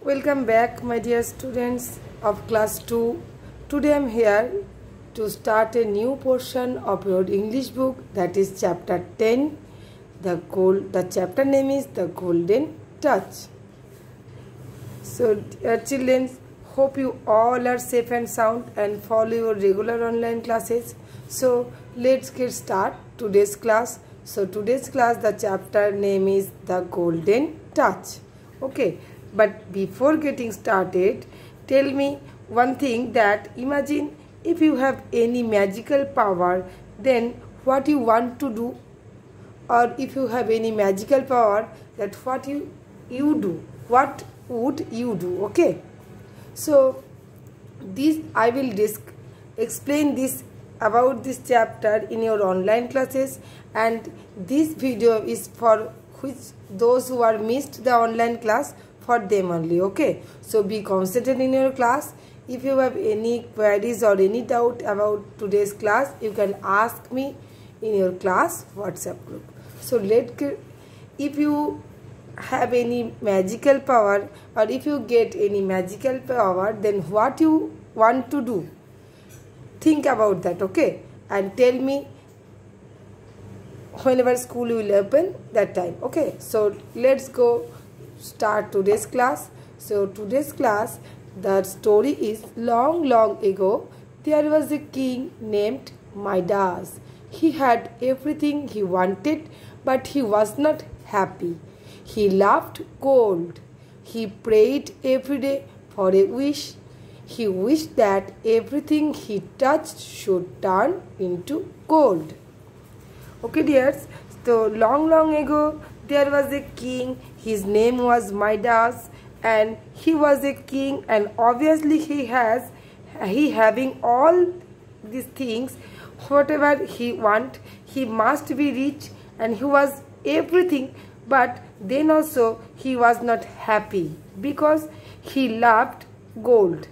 Welcome back, my dear students of class 2. Today I am here to start a new portion of your English book, that is chapter 10. The chapter name is The Golden Touch. So dear children, hope you all are safe and sound and follow your regular online classes. So let's get start today's class. So today's class, the chapter name is The Golden Touch. Okay. But before getting started, tell me one thing, that imagine if you have any magical power, then what you want to do, or if you have any magical power, that what you do, what would you do? Okay, so this I will explain this about this chapter in your online classes, and this video is for those who are missed the online class, for them only. Okay, so be concentrated in your class. If you have any queries or any doubt about today's class, you can ask me in your class WhatsApp group. So if you have any magical power, or if you get any magical power, then what you want to do, think about that. Okay, and tell me whenever school will open that time. Okay, so let's go start today's class. So today's class, the story is, long ago there was a king named Midas. He had everything he wanted, but he was not happy. He loved gold. He prayed every day for a wish. He wished that everything he touched should turn into gold. Okay dears, so long ago there was a king. His name was Midas, and he was a king, and obviously he having all these things, whatever he want, he must be rich, and he was everything. But then also he was not happy because he loved gold,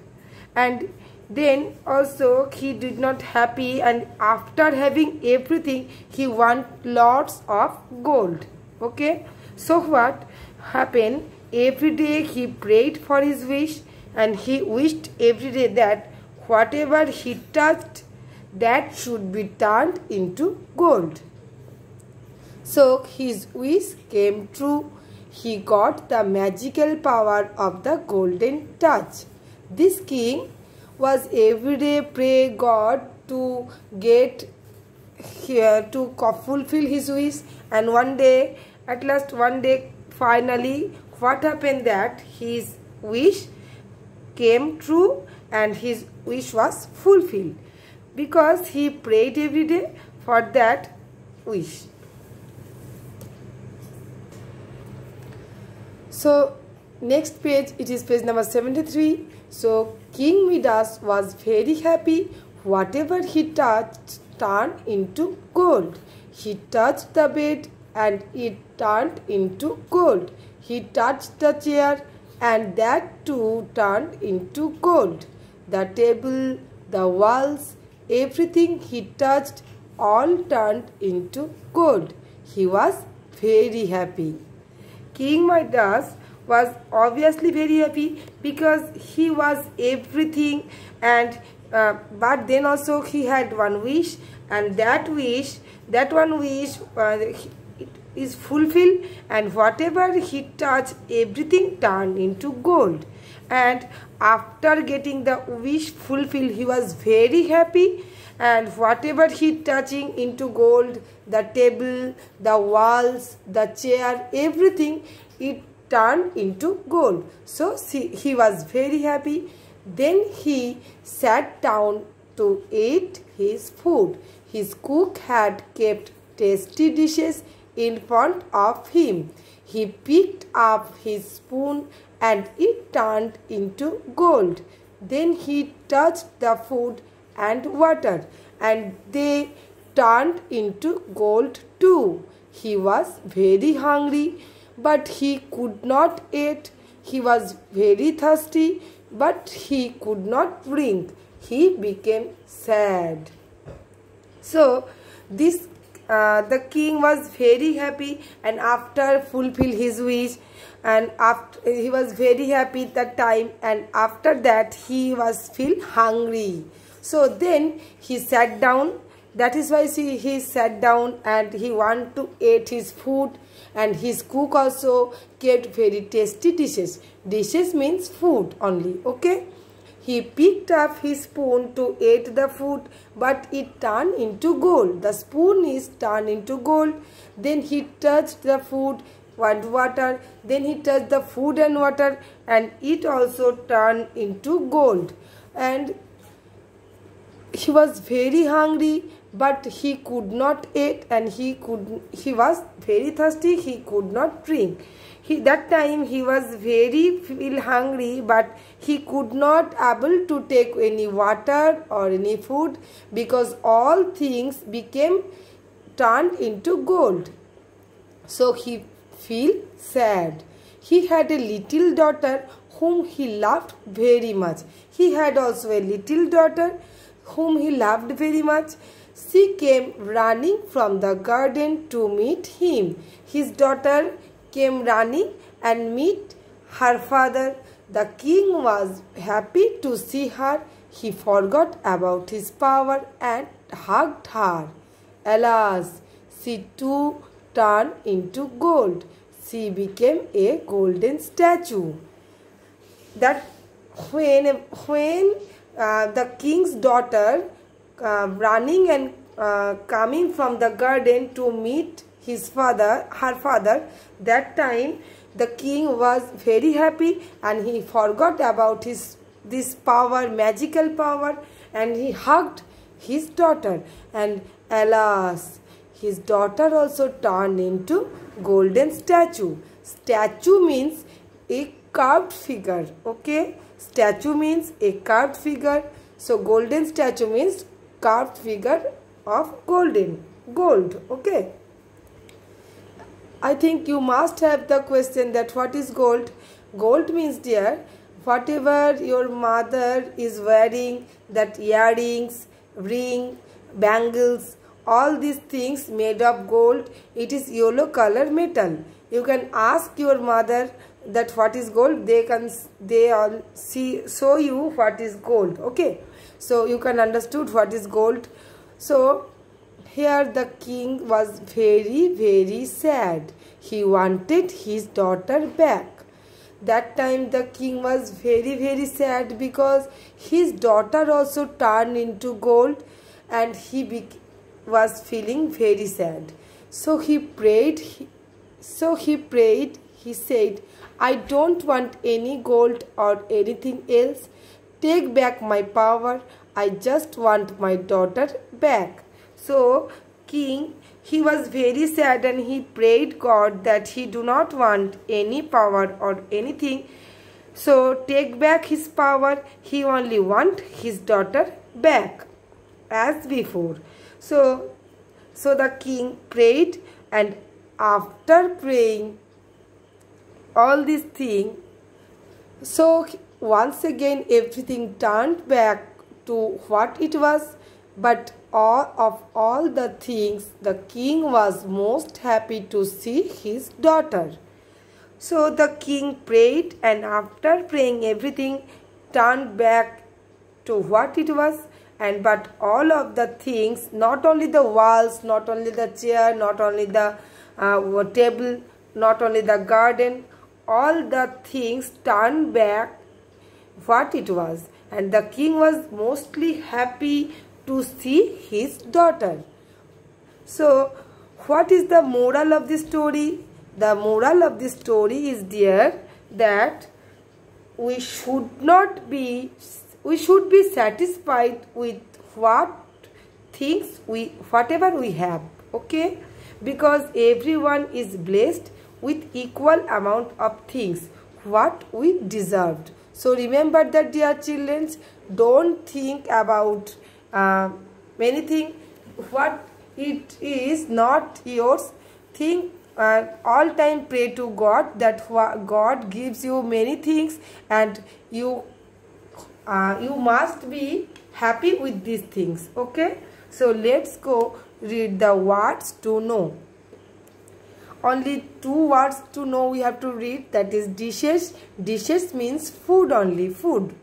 and then also he did not happy, and after having everything he want lots of gold. Okay, so what happened? Every day he prayed for his wish, and he wished every day that whatever he touched, that should be turned into gold. So his wish came true. He got the magical power of the golden touch. This king was every day pray God to get here to fulfill his wish, and one day, finally, what happened, that his wish came true and his wish was fulfilled because he prayed every day for that wish. So next page, it is page number 73. So King Midas was very happy. Whatever he touched turned into gold. He touched the bed and it turned into gold. He touched the chair and that too turned into gold. The table, the walls, everything he touched all turned into gold. He was very happy. King Midas was obviously very happy because he was everything, and but then also he had one wish, and that one wish is fulfilled, and whatever he touched, everything turned into gold. And after getting the wish fulfilled, he was very happy, and whatever he touching into gold, the table, the walls, the chair, everything, it turned into gold. So he was very happy. Then he sat down to eat his food. His cook had kept tasty dishes in front of him. He picked up his spoon and it turned into gold. Then he touched the food and water, and they turned into gold too. He was very hungry, but he could not eat. He was very thirsty, but he could not drink. He became sad. So the king was very happy, and after fulfill his wish, and after he was very happy that time, and after that he was feel hungry. So then he sat down. That is why he sat down and he want to eat his food, and his cook also kept very tasty dishes. Dishes means food only, okay? He picked up his spoon to eat the food, but it turned into gold. The spoon is turned into gold. Then he touched the food and water. Then he touched the food and water, and it also turned into gold. And he was very hungry, but he could not eat, and he was very thirsty. He could not drink. That time he was very feel hungry, but he could not able to take any water or any food, because all things became turned into gold. So he feel sad. He had a little daughter whom he loved very much. He had also a little daughter whom he loved very much. She came running from the garden to meet him. His daughter came running and meet her father. The king was happy to see her. He forgot about his power and hugged her. Alas, she too turned into gold. She became a golden statue. That when the king's daughter running and coming from the garden to meet her father, that time the king was very happy, and he forgot about this power, magical power, and he hugged his daughter. And alas, his daughter also turned into golden statue. Statue means a carved figure, okay? Statue means a carved figure. So golden statue means carved figure of gold, okay? I think you must have the question that what is gold? Gold means, dear, whatever your mother is wearing, that earrings, ring, bangles, all these things made of gold, it is yellow color metal. You can ask your mother that what is gold. They all show you what is gold, okay? So you can understood what is gold. So here the king was very, very sad. He wanted his daughter back. That time the king was very, very sad, because his daughter also turned into gold, and he was feeling very sad. So he prayed. He said, I don't want any gold or anything else. Take back my power. I just want my daughter back. So king, he was very sad, and he prayed God that he do not want any power or anything. So take back his power. He only want his daughter back as before. So the king prayed, and after praying all these things, so once again everything turned back to what it was. But all the things, the king was most happy to see his daughter. So the king prayed, and after praying everything turned back to what it was. And but all of the things, not only the walls, not only the chair, not only the table, not only the garden, all the things turned back what it was. And the king was mostly happy to see his daughter. So what is the moral of the story? The moral of the story is, dear, that we should be satisfied with whatever we have, okay? Because everyone is blessed with equal amount of things what we deserved. So remember that, dear children, don't think about many things what it is not yours. Think all time, pray to God that God gives you many things, and you must be happy with these things, okay? So let's go read the words to know. only two words to know we have to read, that is dishes. Dishes means food only, food.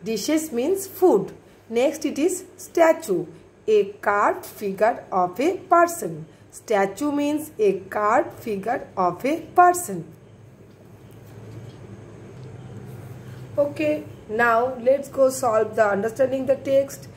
Dishes means food. Next it is statue, a carved figure of a person. Statue means a carved figure of a person. Okay, now let's go solve the understanding the text.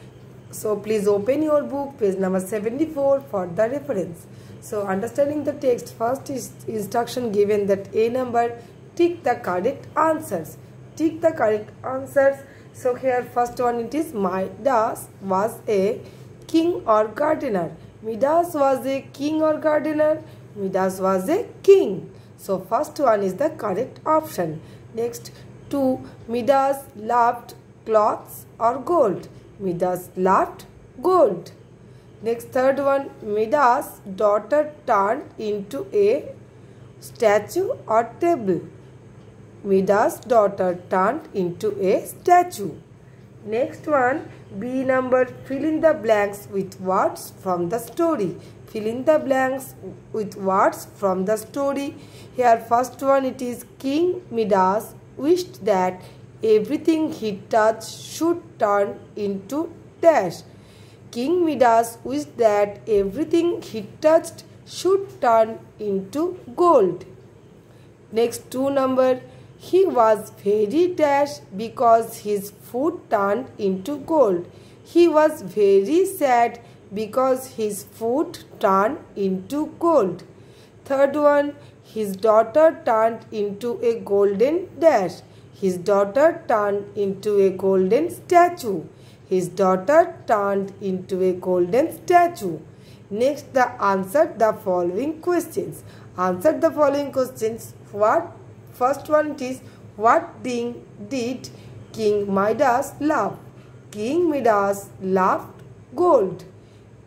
So please open your book, page number 74 for the reference. So understanding the text, first is instruction given that A number, tick the correct answers. Tick the correct answers. So here first one it is Midas was a king or gardener. Midas was a king or gardener. Midas was a king. So first one is the correct option. Next, 2. Midas loved cloths or gold. Midas loved gold. Next, third one, Midas' daughter turned into a statue or table. Midas' daughter turned into a statue. Next one, B number, fill in the blanks with words from the story. Fill in the blanks with words from the story. Here first one it is King Midas wished that everything he touched should turn into dash. King Midas wished that everything he touched should turn into gold. Next 2 number, he was very dash because his food turned into gold. He was very sad because his food turned into gold. Third one, his daughter turned into a golden dash. His daughter turned into a golden statue. His daughter turned into a golden statue. Next, answer the following questions. Answer the following questions. First one is, what thing did King Midas love? King Midas loved gold.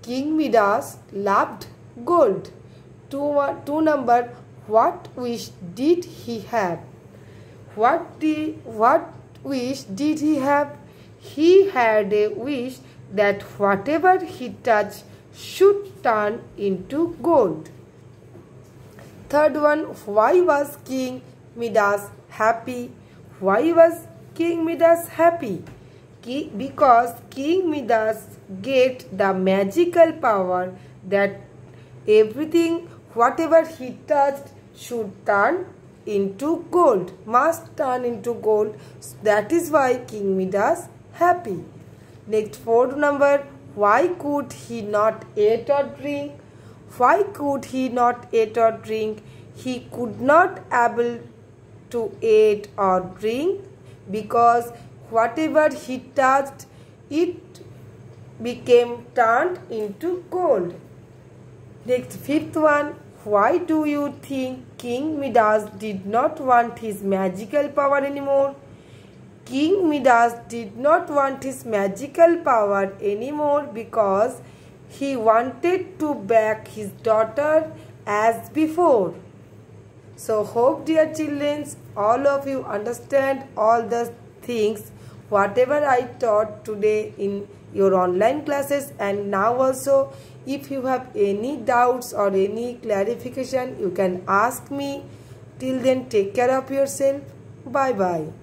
King Midas loved gold. 2 number, what wish did he have? What wish did he have? He had a wish that whatever he touched should turn into gold. Third one, why was King Midas happy? Why was King Midas happy? Because King Midas get the magical power that everything, whatever he touched, should turn into gold, must turn into gold. That is why King Midas happy. Next, 4th number, why could he not eat or drink? Why could he not eat or drink? He could not able to eat or drink because whatever he touched, it became turned into gold. Next, 5th one, why do you think King Midas did not want his magical power anymore? King Midas did not want his magical power anymore because he wanted to back his daughter as before. So hope, dear children, all of you understand all the things whatever I taught today in your online classes, and now also if you have any doubts or any clarification, you can ask me. Till then, take care of yourself. Bye bye.